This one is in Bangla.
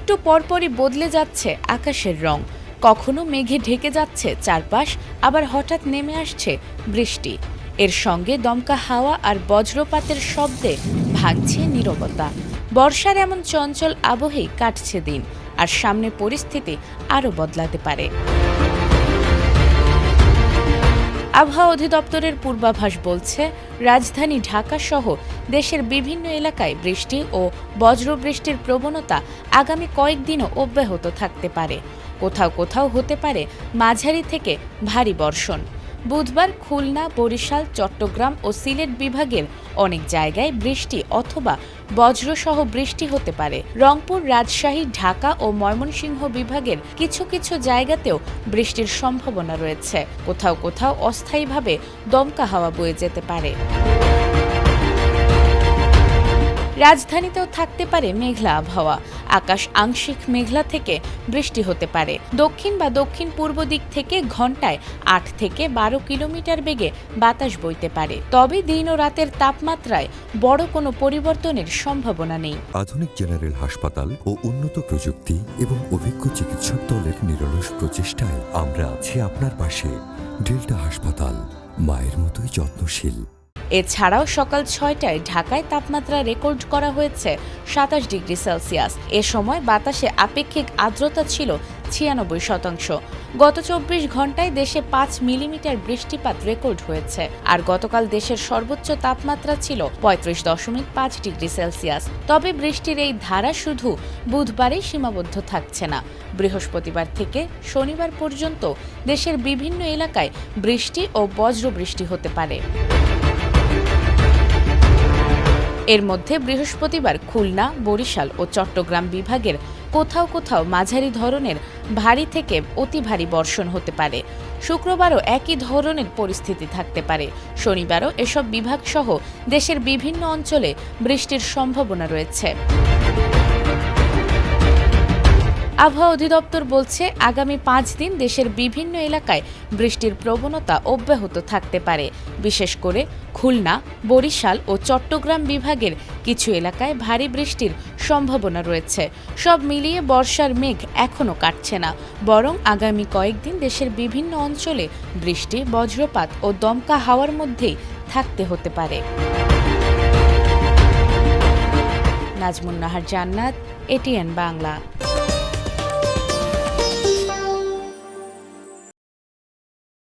একটু পরপরই বদলে যাচ্ছে আকাশের রং। কখনো মেঘে ঢেকে যাচ্ছে চারপাশ, আবার হঠাৎ নেমে আসছে বৃষ্টি। এর সঙ্গে দমকা হাওয়া আর বজ্রপাতের শব্দে ভাঙছে নীরবতা। বর্ষার এমন চঞ্চল আবহেই কাটছে দিন, আর সামনে পরিস্থিতি আরও বদলাতে পারে। আবহাওয়া অধিদপ্তরের পূর্বাভাস বলছে, রাজধানী ঢাকা সহ দেশের বিভিন্ন এলাকায় বৃষ্টি ও বজ্রবৃষ্টির প্রবণতা আগামী কয়েকদিনও অব্যাহত থাকতে পারে। কোথাও কোথাও হতে পারে মাঝারি থেকে ভারী বর্ষণ। বুধবার খুলনা, বরিশাল, চট্টগ্রাম ও সিলেট বিভাগের অনেক জায়গায় বৃষ্টি অথবা বজ্রসহ বৃষ্টি হতে পারে। রংপুর, রাজশাহী, ঢাকা ও ময়মনসিংহ বিভাগের কিছু কিছু জায়গাতেও বৃষ্টির সম্ভাবনা রয়েছে। কোথাও কোথাও অস্থায়ীভাবে দমকা হাওয়া বয়ে যেতে পারে। রাজধানীতেও থাকতে পারে মেঘলা আবহাওয়া। আকাশ আংশিক মেঘলা থেকে বৃষ্টি হতে পারে। দক্ষিণ বা দক্ষিণ পূর্ব দিক থেকে ঘন্টায় ৮ থেকে ১২ কিলোমিটার বেগে বাতাস বইতে পারে। তবে দিন ও রাতের তাপমাত্রায় বড় কোনো পরিবর্তনের সম্ভাবনা নেই। আধুনিক জেনারেল হাসপাতাল ও উন্নত প্রযুক্তি এবং অভিজ্ঞ চিকিৎসক দলের নিরলস প্রচেষ্টায় আমরা আছি আপনার পাশে। ডেল্টা হাসপাতাল, মায়ের মতোই যত্নশীল। এছাড়াও সকাল ৬টায় ঢাকায় তাপমাত্রা রেকর্ড করা হয়েছে ২৭ ডিগ্রি সেলসিয়াস। এ সময় বাতাসে আপেক্ষিক আর্দ্রতা ছিল ৯৬%। গত ২৪ ঘন্টায় দেশে ৫ মিলিমিটার বৃষ্টিপাত রেকর্ড হয়েছে। আর গতকাল দেশের সর্বোচ্চ তাপমাত্রা ছিল ৩৫.৫ ডিগ্রি সেলসিয়াস। তবে বৃষ্টির এই ধারা শুধু বুধবারেই সীমাবদ্ধ থাকছে না। বৃহস্পতিবার থেকে শনিবার পর্যন্ত দেশের বিভিন্ন এলাকায় বৃষ্টি ও বজ্রবৃষ্টি হতে পারে। এর মধ্যে বৃহস্পতিবার খুলনা, বরিশাল ও চট্টগ্রাম বিভাগের কোথাও কোথাও মাঝারি ধরনের ভারী থেকে অতি ভারী বর্ষণ হতে পারে। শুক্রবারও একই ধরনের পরিস্থিতি থাকতে পারে। শনিবারও এসব বিভাগ সহ দেশের বিভিন্ন অঞ্চলে বৃষ্টির সম্ভাবনা রয়েছে। আবহাওয়া অধিদপ্তর বলছে, আগামী ৫ দিন দেশের বিভিন্ন এলাকায় বৃষ্টির প্রবণতা অব্যাহত থাকতে পারে। বিশেষ করে খুলনা, বরিশাল ও চট্টগ্রাম বিভাগের কিছু এলাকায় ভারী বৃষ্টির সম্ভাবনা রয়েছে। সব মিলিয়ে বর্ষার মেঘ এখনও কাটছে না, বরং আগামী কয়েকদিন দেশের বিভিন্ন অঞ্চলে বৃষ্টি, বজ্রপাত ও দমকা হাওয়ার মধ্যেই থাকতে হতে পারে। নাজমুন নাহার জান্নাত, এটিএন বাংলা।